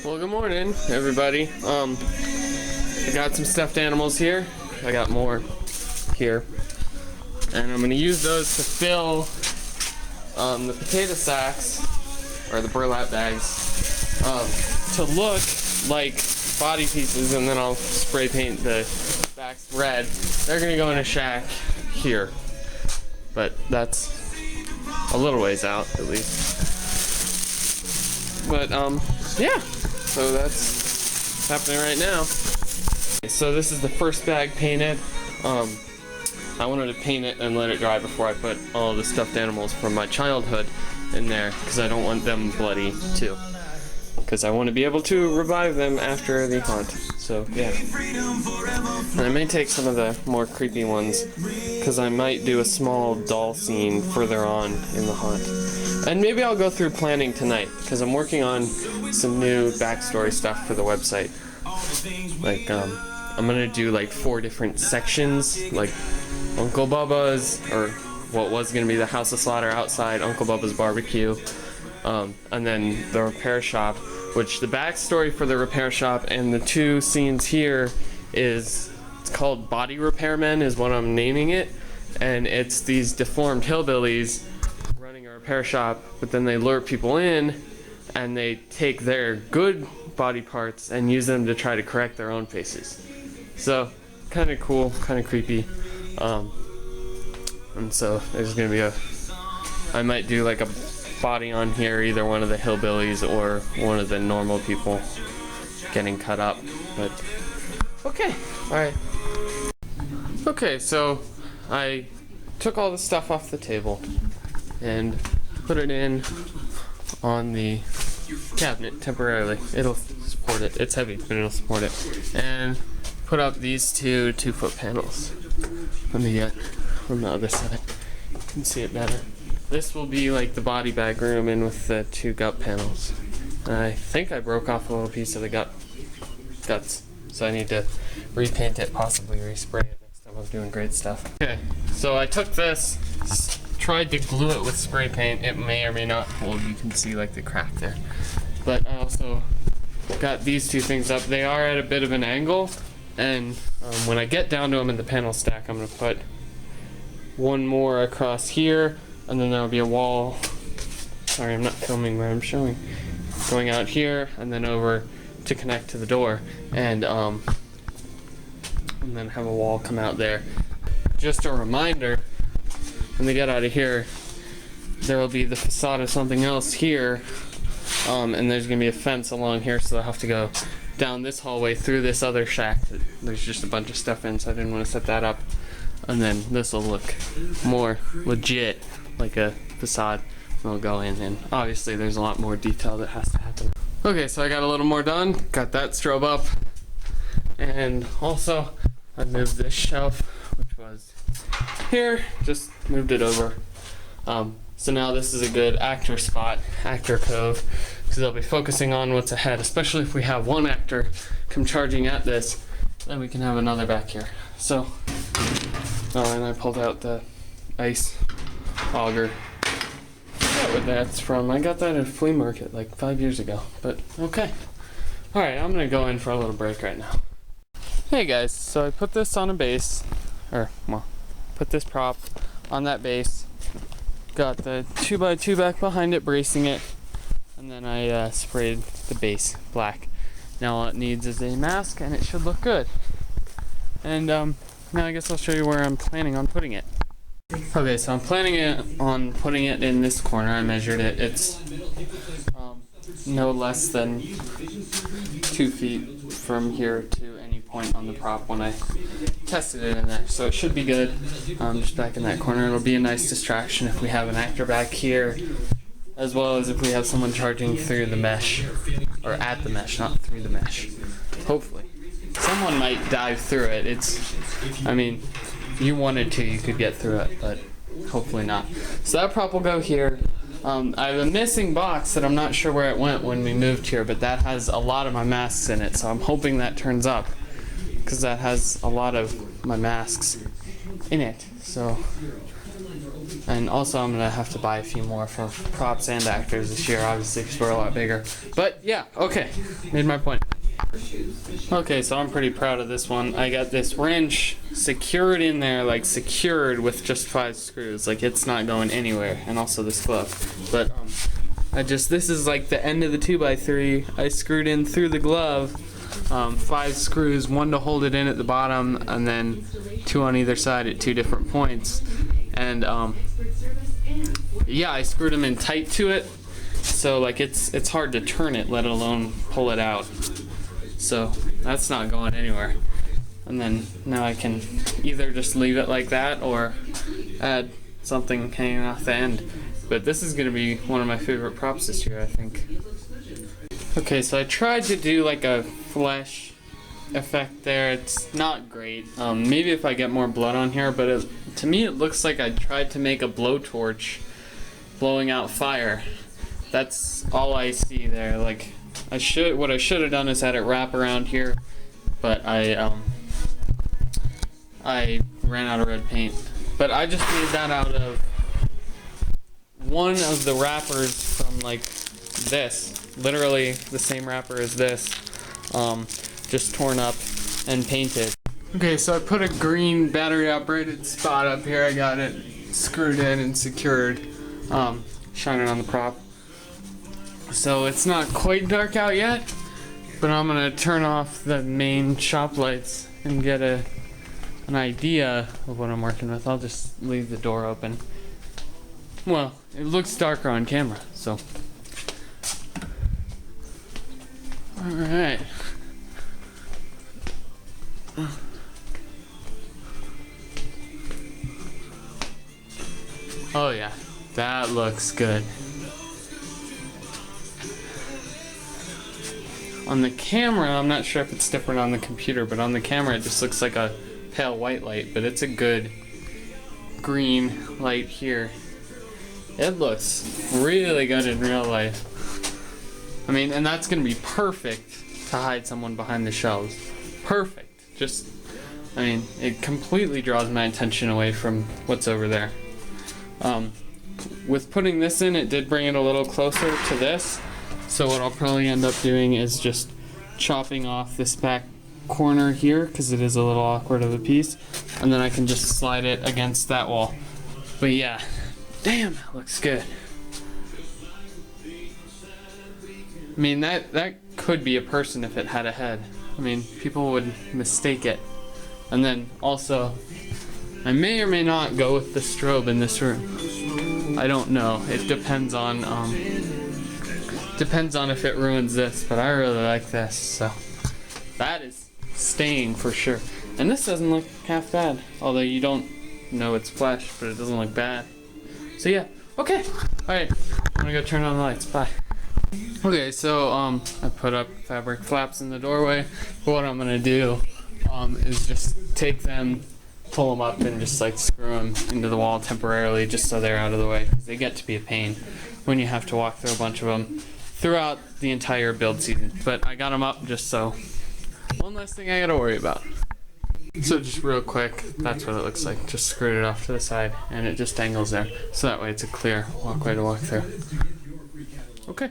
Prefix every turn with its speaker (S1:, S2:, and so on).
S1: Well, good morning, everybody. I got some stuffed animals here. I got more here. And I'm going to use those to fill the potato sacks, or the burlap bags, to look like body pieces, and then I'll spray paint the backs red. They're going to go in a shack here. But that's a little ways out, at least. But, yeah. So that's happening right now. So this is the first bag painted. I wanted to paint it and let it dry before I put all the stuffed animals from my childhood in there, because I don't want them bloody too. Because I want to be able to revive them after the haunt. So yeah. And I may take some of the more creepy ones, because I might do a small doll scene further on in the haunt. And maybe I'll go through planning tonight, because I'm working on some new backstory stuff for the website. Like, I'm gonna do like 4 different sections, like Uncle Bubba's, or what was gonna be the House of Slaughter outside, Uncle Bubba's barbecue, and then the repair shop, which the backstory for the repair shop and the 2 scenes here is, it's called Body Repairmen is what I'm naming it, and it's these deformed hillbillies running a repair shop, but then they lure people in and they take their good body parts and use them to try to correct their own faces. So, kind of cool, kind of creepy. And so there's gonna be I might do like a body on here, either one of the hillbillies or one of the normal people getting cut up. But okay, alright. Okay, so I took all the stuff off the table and put it in on the cabinet temporarily. It'll support it. It's heavy, but it'll support it. And put up these 2 2-foot panels. Let me get from the other side. You can see it better. This will be like the body bag room in with the 2 gut panels. And I think I broke off a little piece of the guts. So I need to repaint it, possibly respray it next time I'm doing great stuff. Okay, so I took this, tried to glue it with spray paint. It may or may not hold. You can see like the crack there. But I also got these 2 things up. They are at a bit of an angle, and when I get down to them in the panel stack, I'm going to put one more across here, and then there'll be a wall. Sorry, I'm not filming where I'm showing. Going out here, and then over to connect to the door, and then have a wall come out there. Just a reminder, when they get out of here, there will be the facade of something else here, and there's going to be a fence along here, so they'll have to go down this hallway through this other shack. There's just a bunch of stuff in, so I didn't want to set that up. And then this will look more legit, like a facade. We'll go in, and obviously there's a lot more detail that has to happen. Okay, so I got a little more done. Got that strobe up. And also, I moved this shelf, which was here, just moved it over. So now this is a good actor spot, actor cove, because they'll be focusing on what's ahead, especially if we have one actor come charging at this, then we can have another back here. So, oh, and I pulled out the ice auger. I forgot what that's from. I got that at a flea market like 5 years ago, but okay. Alright, I'm gonna go in for a little break right now. Hey guys, so I put this on a base, put this prop on that base. Got the 2x2 back behind it, bracing it, and then I sprayed the base black. Now all it needs is a mask, and it should look good. And now I guess I'll show you where I'm planning on putting it. Okay, so I'm planning on putting it in this corner. I measured it. It's no less than 2 feet from here to any point on the prop when I tested it in there, so it should be good. Just back in that corner. It'll be a nice distraction if we have an actor back here, as well as if we have someone charging through the mesh, or at the mesh, not through the mesh. Hopefully. Someone might dive through it. I mean, if you wanted to, you could get through it, but hopefully not. So that prop will go here. I have a missing box that I'm not sure where it went when we moved here, but that has a lot of my masks in it, so I'm hoping that turns up, because that has a lot of my masks in it. So And also I'm gonna have to buy a few more for props and actors this year, obviously, because we're a lot bigger. But yeah, okay, made my point. Okay, so I'm pretty proud of this one. I got this wrench secured in there, like secured with just 5 screws. Like it's not going anywhere. And also this glove. But this is like the end of the 2x3. I screwed in through the glove 5 screws, 1 to hold it in at the bottom, and then 2 on either side at 2 different points. And yeah, I screwed them in tight to it, so like it's hard to turn it, let alone pull it out. So that's not going anywhere. And then now I can either just leave it like that or add something hanging off the end. But this is gonna be one of my favorite props this year, I think. Okay, so I tried to do like a flesh effect there. It's not great. Maybe if I get more blood on here, but to me it looks like I tried to make a blowtorch blowing out fire. That's all I see there. Like what I should have done is had it wrap around here, but I ran out of red paint. But I just made that out of one of the wrappers from like this, literally the same wrapper as this, just torn up and painted. Okay, so I put a green battery operated spot up here. I got it screwed in and secured, shining on the prop. So it's not quite dark out yet, but I'm gonna turn off the main shop lights and get an idea of what I'm working with. I'll just leave the door open. Well, it looks darker on camera, so. Alright. Oh yeah, that looks good. On the camera, I'm not sure if it's different on the computer, but on the camera it just looks like a pale white light, but it's a good green light here. It looks really good in real life. I mean, and that's gonna be perfect to hide someone behind the shelves. Perfect. Just, I mean, it completely draws my attention away from what's over there. With putting this in, it did bring it a little closer to this. So what I'll probably end up doing is just chopping off this back corner here, because it is a little awkward of a piece, and then I can just slide it against that wall. But yeah, damn, that looks good. I mean, that could be a person if it had a head. I mean, people would mistake it. And then also, I may or may not go with the strobe in this room. I don't know. It depends on if it ruins this, but I really like this, so that is staying for sure. And this doesn't look half bad, although you don't know it's flesh, but it doesn't look bad. So yeah, okay. Alright, I'm gonna go turn on the lights. Bye. Okay, so I put up fabric flaps in the doorway. But what I'm gonna do is just take them, pull them up, and just like screw them into the wall temporarily, just so they're out of the way, because they get to be a pain when you have to walk through a bunch of them throughout the entire build season. But I got them up just so one less thing I gotta worry about. So just real quick, that's what it looks like. Just screwed it off to the side, and it just dangles there, so that way it's a clear walkway to walk through. Okay.